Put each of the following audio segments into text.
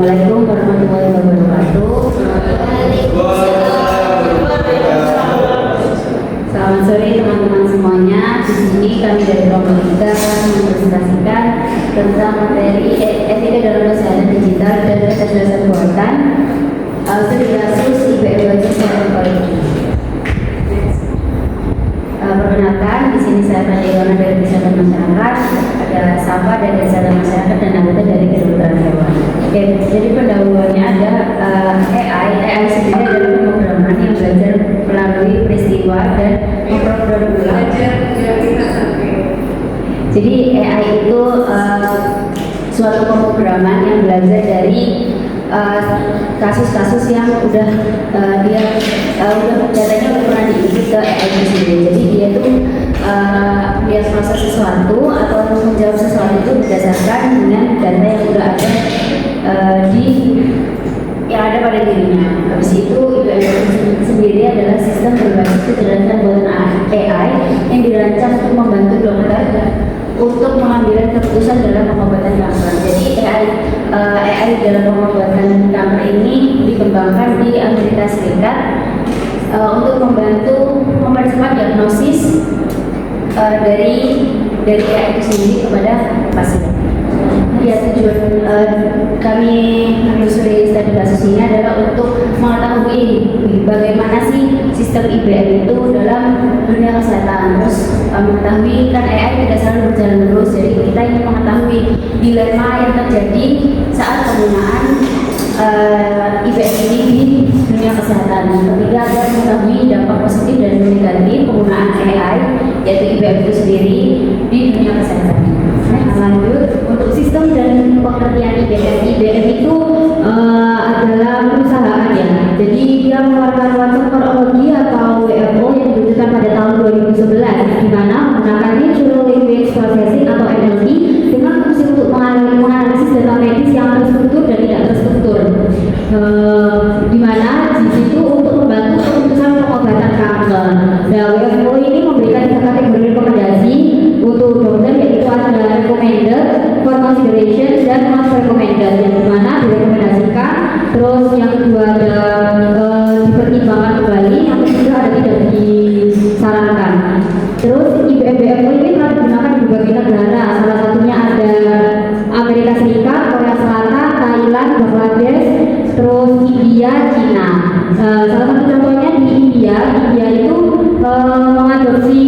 Assalamualaikum warahmatullahi wabarakatuh. Selamat sore teman-teman semuanya. Di sini kami dari Kelompok 3 mempresentasikan tentang materi etika dalam kesehatan digital dan kecerdasan buatan. Studi kasus IBM Basis Teknologi. Perkenalkan, di sini saya Pradiyana dari Kesehatan Masyarakat, ada Safa dari Kesehatan Masyarakat dan anggota dari Kedokteran Hewan. Oke, jadi pendahuluannya ada AI sendiri adalah pemrograman yang belajar melalui peristiwa dan memprogram ulang. Jadi AI itu suatu pemrograman yang belajar dari kasus-kasus yang udah datanya udah pernah diinput ke AI itu sendiri. Jadi dia tuh dia proses sesuatu atau menjawab sesuatu itu berdasarkan dengan data yang udah ada yang ada pada dirinya. Habis itu IBM sendiri adalah sistem berbasis kecerdasan buatan AI yang dirancang untuk membantu dokter untuk mengambil keputusan dalam pengobatan kanker. Jadi AI dalam pengobatan kanker ini dikembangkan di Amerika Serikat untuk membantu mempercepat diagnosis dari AI itu sendiri kepada pasien. Ya, tujuan kami menelusuri studi kasus ini adalah untuk mengetahui bagaimana sih sistem IBM itu dalam dunia kesehatan. Terus mengetahui kan AI tidak selalu berjalan terus, jadi kita ingin mengetahui dilema yang terjadi saat penggunaan IBM ini di dunia kesehatan. Ketiga adalah mengetahui dampak positif dan negatif penggunaan AI yaitu IBM itu sendiri di dunia kesehatan. Lanjut, untuk sistem dan pengertian IBM itu adalah perusahaan ya. Jadi dia mengeluarkan Watson Technology atau WFO yang diwujudkan pada tahun 2011, di mana menggunakan Natural Language Processing atau NLP dengan fungsi untuk menganalisis data medis yang terstruktur dan tidak terstruktur. Di mana di situ untuk membantu keputusan pengobatan kanker. Nah, WFO ini memberikan tiga kategori rekomendasi untuk dokter, yaitu ada recommended, for consideration, dan not recommended, yang dimana direkomendasikan. Terus yang kedua ada dipertimbangkan kembali, yang ketiga ada tidak disarankan. Terus IBM ini telah digunakan di berbagai negara, salah satunya ada Amerika Serikat, Korea Selatan, Thailand, Bangladesh, terus India, Cina. Salah satu contohnya di India itu mengadopsi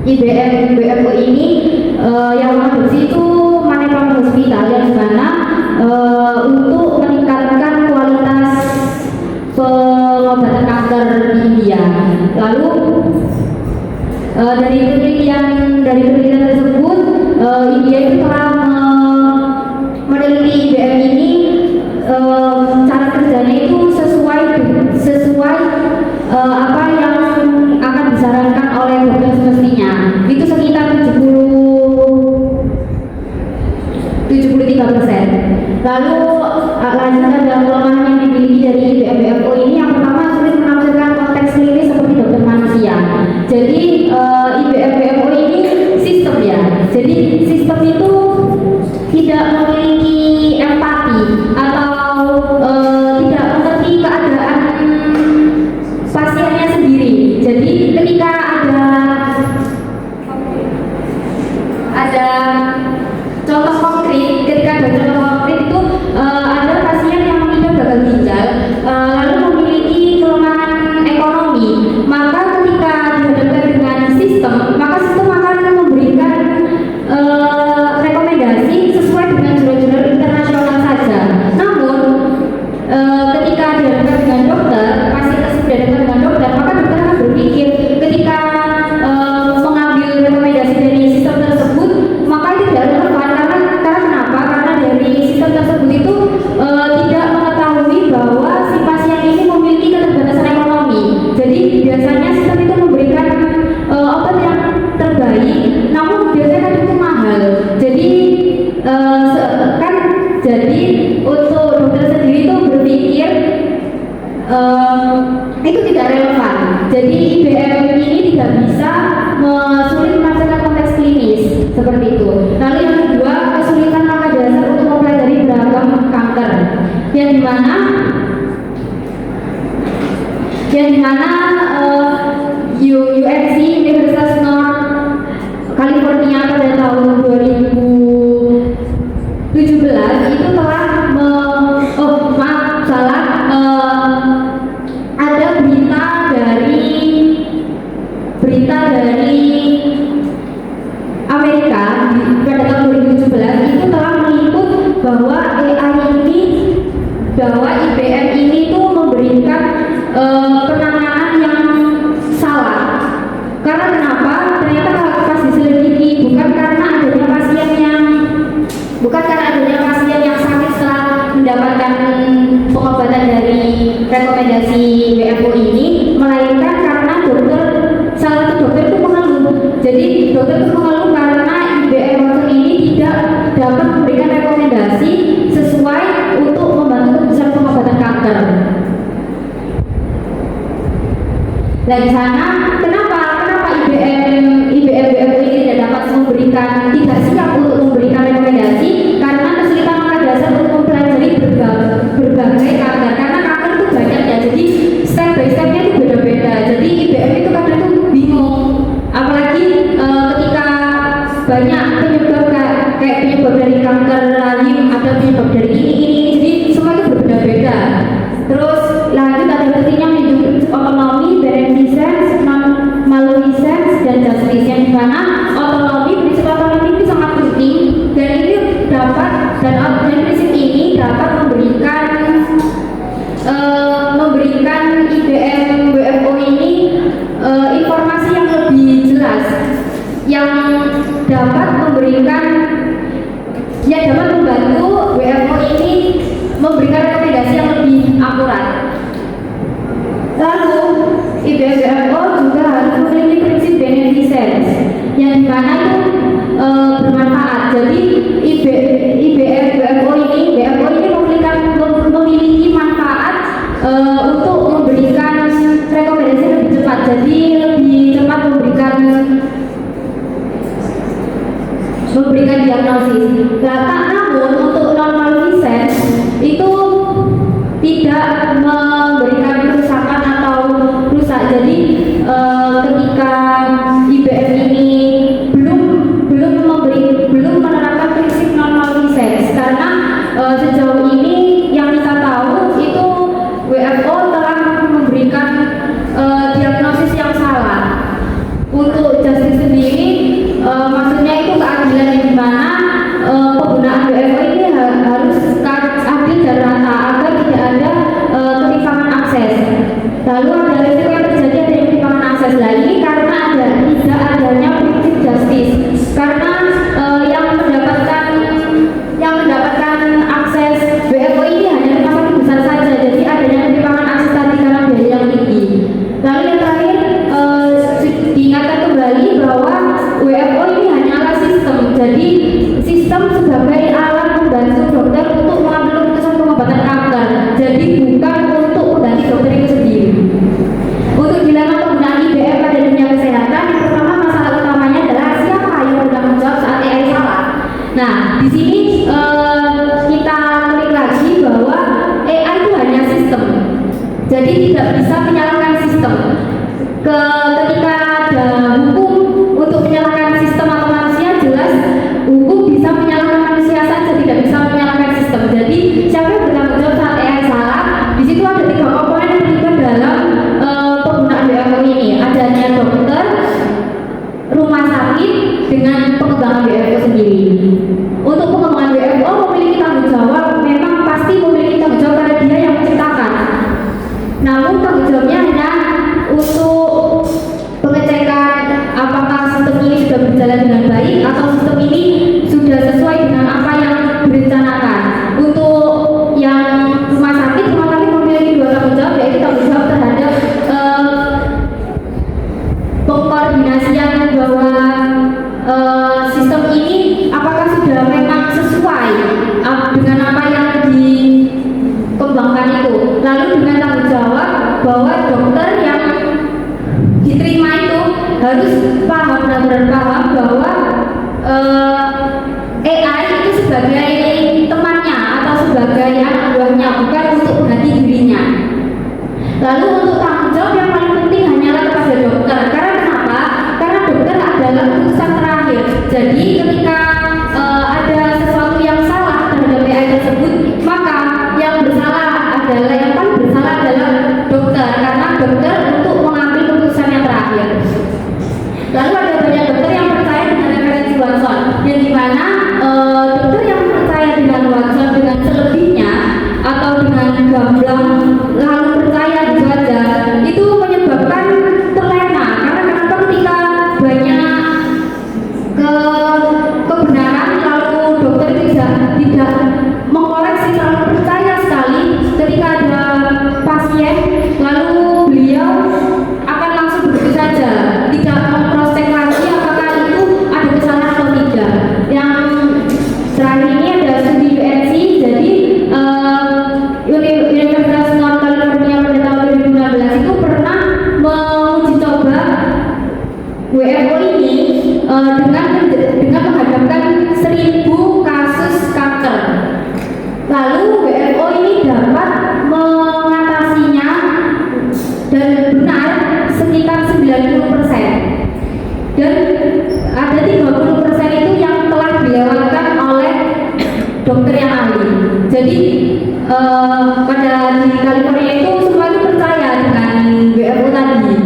IBM BMO ini yang mengadopsi itu Manipulator Hospital, yang dimana untuk meningkatkan kualitas pengobatan kanker di India. Lalu dari penelitian tersebut India itu telah meneliti IBM ini, cara kerjanya itu sesuai apa yang akan disarankan oleh dokter semestinya. Itu sekitar 73%. Lalu lanjutan dan kelemahan yang dimiliki dari IBM ini, yang pertama sulit menafsirkan konteks klinis seperti dokter manusia. Jadi IBM ini sistem ya. Jadi sistem itu tidak memiliki empati atau tidak mengerti keadaan pasiennya sendiri. Jadi ketika ada contoh konkret, ketika ada contoh konkret itu ada pasien yang mengidap gagal ginjal lalu memiliki kelemahan ekonomi, maka ketika dihadapkan dengan sistem, maka sistem akan memberikan rekomendasi sesuai dengan jurnal-jurnal internasional saja. Namun ketika dihadapkan dengan dokter, pasien tersebut dihadapkan dengan dokter, maka dokter akan berpikir ketika mengambil rekomendasi dari sistem tersebut, maka itu tidak relevan. Karena kenapa? Karena dari sistem tersebut itu tidak mengetahui bahwa si pasien ini memiliki keterbatasan ekonomi. Jadi biasanya sistem itu memberikan obat yang terbaik, namun biasanya kan itu mahal. Jadi untuk dokter sendiri itu berpikir itu tidak relevan. Jadi IBM ini tidak bisa sulit menafsirkan konteks klinis seperti itu. Lalu yang kedua, kesulitan langkah dasar untuk mempelajari beragam kanker kanker, yang dimana UNC Universitas North California pada tahun 2017 itu telah ada berita dari Amerika pada tahun 2017 itu telah meliput bahwa IBM ini tuh memberikan penanganan yang salah. Karena kenapa? Ternyata pas diselidiki bukan karena adanya pasien yang sakit setelah mendapatkan pengobatan dari rekomendasi WFO ini, melainkan karena salah satu dokter itu mengeluh. Jadi dokter itu mengeluh karena IBM ini tidak dapat memberikan rekomendasi sesuai untuk membantu keputusan pengobatan kanker. Nah di sana kenapa IBM WFO ini tidak siap untuk memberikan rekomendasi? Karena kesulitan angka dasar untuk mempelajari berbagai kanker. Karena kanker itu banyak ya, jadi step by stepnya itu beda-beda. Jadi IBM itu kadang itu bingung, apalagi ketika banyak penyebab kayak penyebab dari kanker rahim, ada penyebab dari ini, jadi semua itu berbeda-beda. Terus lanjut ada pentingnya menunjuk otonomi, beneficence, malfeasance, dan justice, yang dimana prinsip otonomi itu sangat penting dan ini prinsip ini dapat memberikan IBM WFO ini informasi yang lebih jelas, yang dapat membantu WFO ini memberikan rekomendasi yang lebih akurat. Lalu IBM WFO juga harus memiliki prinsip beneficence, yang dimana itu bermanfaat. Jadi IBM WFO ini memiliki manfaat untuk memberikan rekomendasi lebih cepat. Jadi lebih cepat memberikan diagnosis. Namun untuk non-malfeasance itu tidak memberikan kerusakan atau rusak. Jadi ketika IBM ini belum menerapkan prinsip non-malfeasance, karena sejauh ini yang kita tahu itu WFO telah memberikan diagnosis yang salah. Untuk justice sendiri maksudnya itu keadilan, di mana penggunaan WFO ini harus adil dan rata agar tidak ada ketimpangan akses. Lalu ada resiko yang terjadi adanya ketimpangan akses lagi karena tidak adanya prinsip justice. Karena yang mendapatkan akses WFO ini hanya rumah sakit besar saja, jadi adanya ketimpangan akses tadi karena biaya yang tinggi. Lalu yang terakhir diingatkan kembali bahwa WFO ini hanyalah sistem. Jadi sistem sebagai alat membantu dokter untuk mengambil keputusan pengobatan kanker. Jadi bukan untuk mengganti dokter itu sendiri. Untuk dilema penggunaan IBM pada dunia kesehatan, yang pertama masalah utamanya adalah siapa yang bertanggung jawab saat AI salah. Nah, di sini kita klik lagi bahwa AI itu hanya sistem. Jadi tidak bisa menyalahkan sistem. Ketika ada hukum untuk menyalahkan sistem atau manusia, jelas hukum bisa menyalahkan manusia saja, tidak bisa menyalahkan sistem. Jadi siapa yang bertanggung jawab saat AI salah? Di situ ada 3 komponen yang terlibat dalam penggunaan WFO ini. Adanya dokter, rumah sakit, dengan pengembangan WFO sendiri. Untuk pengembangan WFO memiliki tanggung jawab, memang pasti memiliki tanggung jawab karena dia yang menciptakan. Namun tanggung jawabnya hanya untuk pengecekan apakah sistem ini sudah berjalan dengan baik atau sistem ini sudah sesuai dengan apa yang direncanakan. Untuk yang rumah sakit memiliki 2 tanggung jawab, yaitu tanggung jawab terhadap pengkoordinasian bahwa sistem ini apakah sudah memang sesuai dengan apa yang dikembangkan itu. Lalu dengan tanggung jawab bahwa dokter yang diterima itu harus benar-benar paham bahwa AI itu sebagai temannya atau sebagai anak buahnya, bukan untuk mengganti dirinya. Lalu untuk tanggung jawab yang paling penting hanyalah kepada dokter. Karena kenapa? Karena dokter adalah keputusan terakhir. Jadi ketika ada sesuatu yang salah terhadap PI tersebut, maka yang paling bersalah adalah dokter, karena dokter untuk mengambil keputusan yang terakhir. Lalu ada banyak dokter yang percaya dengan referensi Watson, yang dimana dokter yang percaya dengan Watson dengan selebihnya atau dengan gamblang lalu percaya gitu aja, itu menyebabkan terlena. Karena kenapa? Ketika banyak kebenaran lalu dokter tidak mengkoreksi, terlalu percaya sekali ketika ada pasien, lalu beliau akan langsung begitu saja, tidak memproses lagi apakah itu ada kesalahan atau tidak. Yang terakhir ini ada studi UNC, jadi Universitas North California pada tahun 2016 itu pernah menguji coba WFO ini dengan menghadapkan 1000 kasus kanker. Lalu WFO ini dapat mengatasinya dan benar sekitar 90%. Dan ada 30% itu yang telah dilewatkan oleh dokter yang ahli. Jadi pada di California itu semua itu percaya dengan WFO tadi,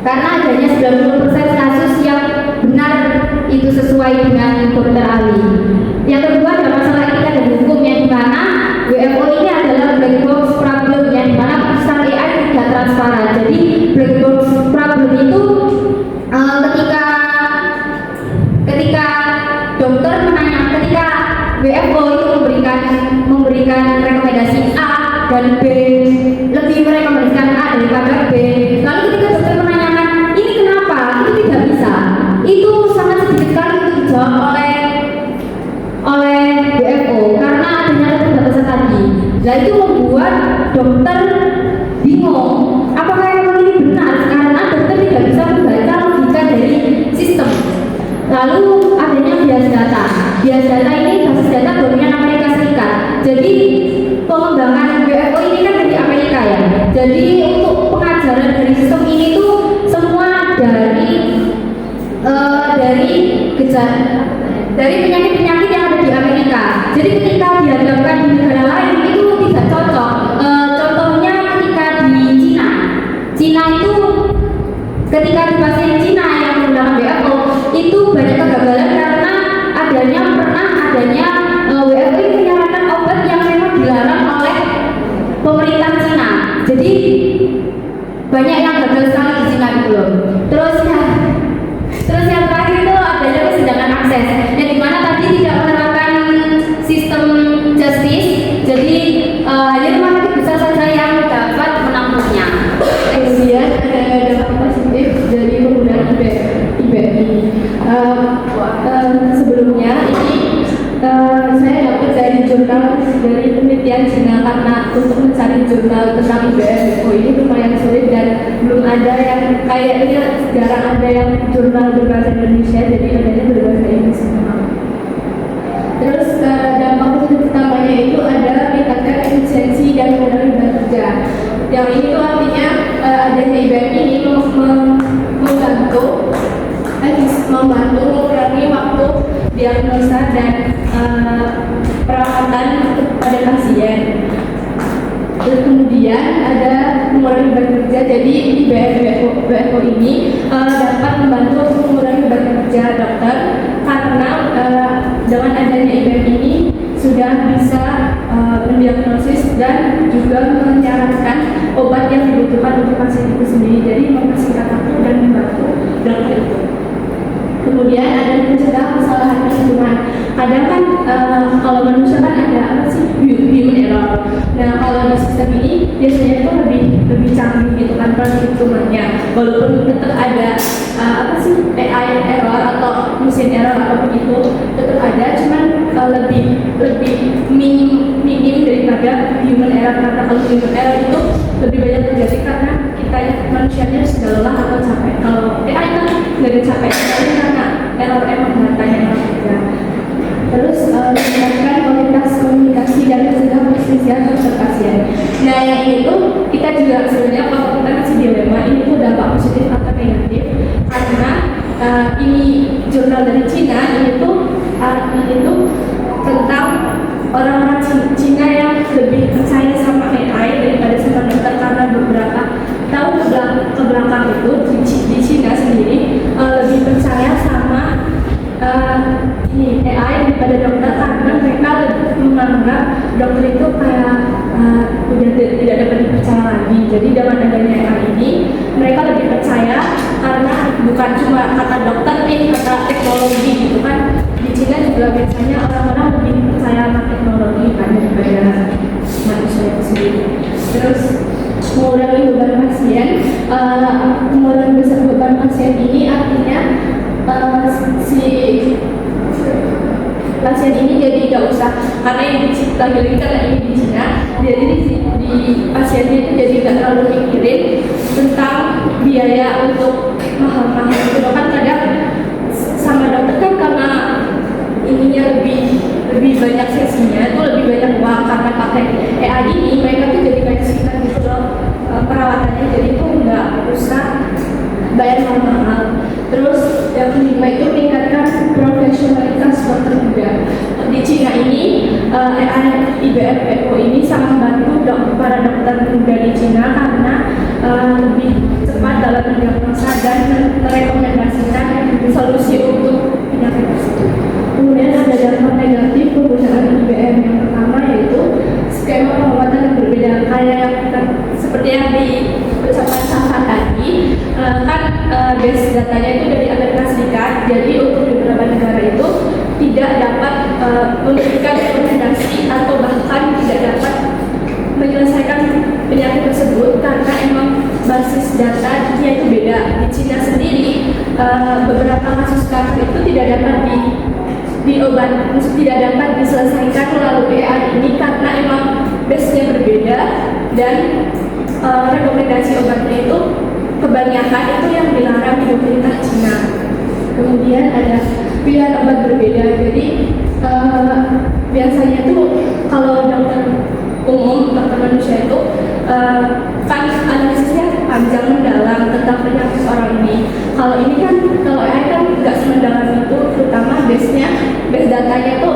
karena adanya 90% kasus yang benar itu sesuai dengan dokter ahli. Yang kedua ada masalah etika dan hukum, yang dimana WFO ini adalah black box problem, yang dimana keputusan AI tidak transparan. Jadi black box problem itu ketika dokter ketika WFO itu memberikan rekomendasi A dan B, lebih merekomendasikan A daripada B. Lalu ketika dokter menanyakan ini kenapa, itu tidak bisa, itu sangat sedikit sekali untuk dijawab oleh WFO karena adanya keterbatasan tadi. Nah itu membuat dokter bingung apakah yang ini benar, karena dokter tidak bisa membaca logika dari sistem. Lalu adanya bias data. Bias data ini basis data dominan Amerika Serikat. Jadi pengembangan WFO ini kan dari Amerika ya. Jadi untuk pengajaran dari sistem ini tuh semua dari penyakit-penyakit yang ada di Amerika. Jadi ketika dihadapkan di negara lain itu tidak cocok. Contohnya ketika di Cina itu ketika di pasien Cina yang menggunakan WFO itu banyak kegagalan karena pernah adanya WFO ini menyarankan obat yang memang dilarang oleh pemerintah Cina. Jadi banyak yang gagal sekali di Cina gitu loh. Terus yang terakhir itu adanya kesenjangan akses, yang dimana tadi tidak menerapkan sistem justice. Jadi hanya rumah sakit besar saja yang dapat menampungnya. Kemudian ada dampak positif dari penggunaan IBMI. Sebelumnya ini saya dapat dari penelitian Cina, karena untuk mencari jurnal tentang IBM ini lumayan sulit dan belum ada yang kayaknya jarang ada yang jurnal berbahasa Indonesia, jadi adanya berbahasa Inggris semua. Terus dampak positif utamanya itu ada meningkatkan efisiensi dan mengurangi beban kerja. Yang ini tuh artinya adanya IBM ini membantu mengurangi waktu diagnosa dan perawatan pada pasien. Terus kemudian ada mengurangi beban kerja. Jadi WFO ini dapat membantu untuk mengurangi beban kerja dokter, karena dengan adanya IBM ini sudah bisa mendiagnosis dan juga menyarankan obat yang dibutuhkan untuk pasien itu sendiri. Jadi mempersingkat waktu dan membantu dokter itu. Kemudian ada mencegah kesalahan perhitungan. Kadang kan kalau manusia kan ada human error. Nah kalau di sistem ini biasanya itu lebih canggih gitu kan perhitungannya. Walaupun tetap ada AI error atau mesin error atau begitu tetap ada, cuman lebih minim daripada human error. Karena kalau human error itu lebih banyak terjadi karena kita manusianya sudah lelah atau capek. Kalau AI kan nggak ada capek sekali karena error datanya error juga. Terus meningkatkan kualitas komunikasi dan kepercayaan dokter pasien. Nah yang ini tuh kita juga sebenarnya kalau kita masih dilema ini tuh dampak positif atau negatif karena ini jurnal dari Cina ini tuh tentang orang-orang Cina yang lebih percaya sama AI daripada sama dokter karena beberapa tahun kebelakang itu di Cina sendiri lebih percaya sama ini AI daripada dokter karena mereka lebih menganggap dokter itu kayak udah tidak dapat dipercaya lagi. Jadi dengan adanya AI ini mereka lebih percaya karena bukan cuma kata dokter kata teknologi gitu kan. Di Cina juga biasanya orang-orang lebih percaya sama teknologi kan daripada manusia itu sendiri. Terus mengurangi beban pasien, mengurangi beban pasien ini artinya si pasien ini jadi nggak usah karena ini lagi-lagi karena ini di Cina, jadi di pasiennya itu jadi nggak terlalu mikirin tentang biaya untuk mahal-mahal itu kan kadang sama dokter kan karena ininya lebih banyak sesinya itu lebih banyak uang karena pakai AI ini mereka tuh jadi kayak sekitar gitu loh perawatannya jadi tuh nggak usah bayar mahal-mahal. Terus yang kelima itu meningkatkan profesionalitas dokter juga. Di Cina ini AI IBFPO ini sangat membantu para dokter muda di Cina karena lebih cepat dalam mendiagnosa dan merekomendasikan solusi untuk penyakit tersebut. Kemudian ada dampak negatif penggunaan IBM. Yang pertama yaitu skema pengobatan yang berbeda kayak seperti yang diucapkan Safa tadi kan base datanya itu dari Amerika Serikat, jadi untuk di beberapa negara itu tidak dapat memberikan rekomendasi atau bahkan tidak dapat menyelesaikan penyakit tersebut karena emang basis datanya itu beda. Di Cina sendiri beberapa kasus kanker itu tidak dapat tidak dapat diselesaikan melalui AI ini karena emang base-nya berbeda dan rekomendasi obatnya itu kebanyakan itu yang dilarang di pemerintah Cina. Kemudian ada pilihan obat berbeda. Jadi biasanya tuh kalau dokter umum, dokter manusia itu kan analisisnya panjang mendalam tentang penyakit orang ini. Kalau ini kan kalau AI kan nggak semendalam itu, terutama base datanya tuh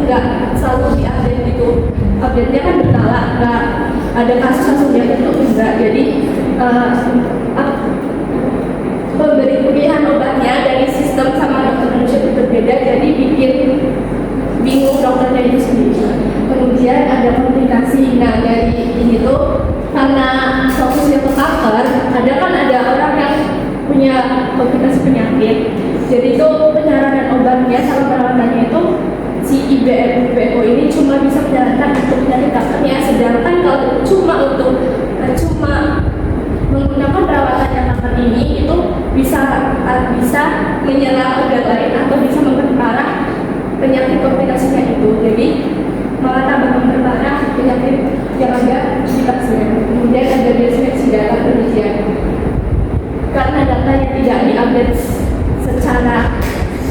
nggak selalu diupdate gitu. Update-nya kan berkala, nggak ada kasus-kasusnya itu enggak. Jadi pemberi pilihan obatnya dari sistem sama dokter manusia itu berbeda, jadi bikin bingung dokternya itu sendiri. Kemudian ada komplikasi. Nah dari ini tuh karena fokusnya ke kanker, ada orang yang punya komplikasi penyakit. Jadi tuh penyaranan obatnya sama perawatannya itu si IBFPO ini cuma bisa menyarankan untuk penyakit kankernya, sedangkan kalau cuma menggunakan perawatan yang kanker ini itu bisa menyerang organ lain atau bisa memperparah penyakit komplikasinya itu. Jadi malah tambah memperparah penyakit yang ada di pasien. Kemudian ada diseleksi data penelitian karena data yang tidak diupdate secara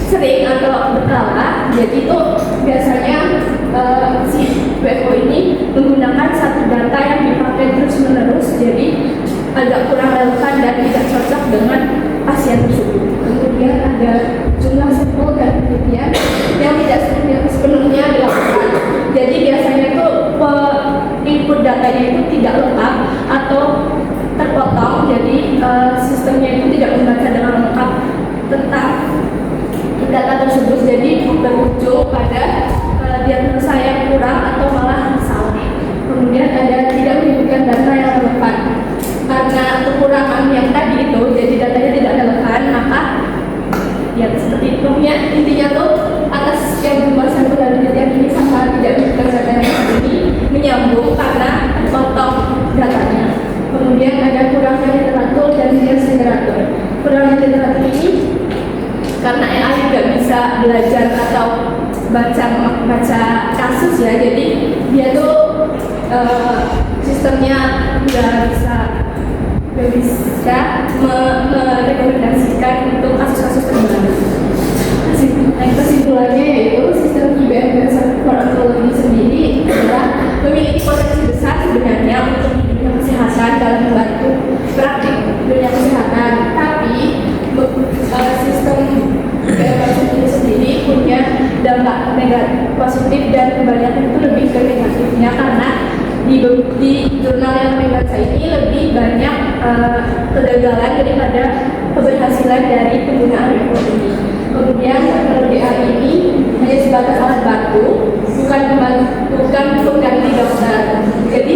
sering atau berkala, jadi itu biasanya si BFO ini menggunakan satu data yang dipakai terus-menerus, jadi agak kurang relevan dan tidak cocok dengan pasien tersebut. Kemudian ada jumlah sampel dan penelitian yang tidak sepenuhnya dilakukan. Jadi biasanya itu input datanya itu tidak lengkap atau terpotong, jadi sistemnya itu tidak membaca dengan lengkap tentang data tersebut, jadi berujung pada diagnosa yang kurang atau malah salah. Kemudian ada tidak menyebutkan data yang relevan karena kekurangan yang tadi itu, jadi datanya tidak relevan, maka ya seperti itu ya, intinya tuh atas yang jumlah sampel dan penelitian ini sama tidak menyebutkan data yang ini menyambung karena potong datanya. Kemudian ada kurangnya literatur dan bias literatur. Kurangnya literatur ini karena AI nggak bisa belajar atau baca kasus ya, jadi dia tuh sistemnya nggak bisa merekomendasikan untuk kasus-kasus terbaru. Kesimpulannya yaitu sistem IBM for Oncology sendiri adalah memiliki potensi besar sebenarnya untuk dunia kesehatan dalam membantu praktik dunia kesehatan, tapi sistem BMS itu sendiri punya dampak negatif positif dan kebanyakan itu lebih ke negatifnya karena di jurnal yang membaca ini lebih banyak kegagalan daripada keberhasilan dari penggunaan BPO ini. Kemudian kalau DA ini hanya sebatas alat bantu, bukan pengganti dokter. Jadi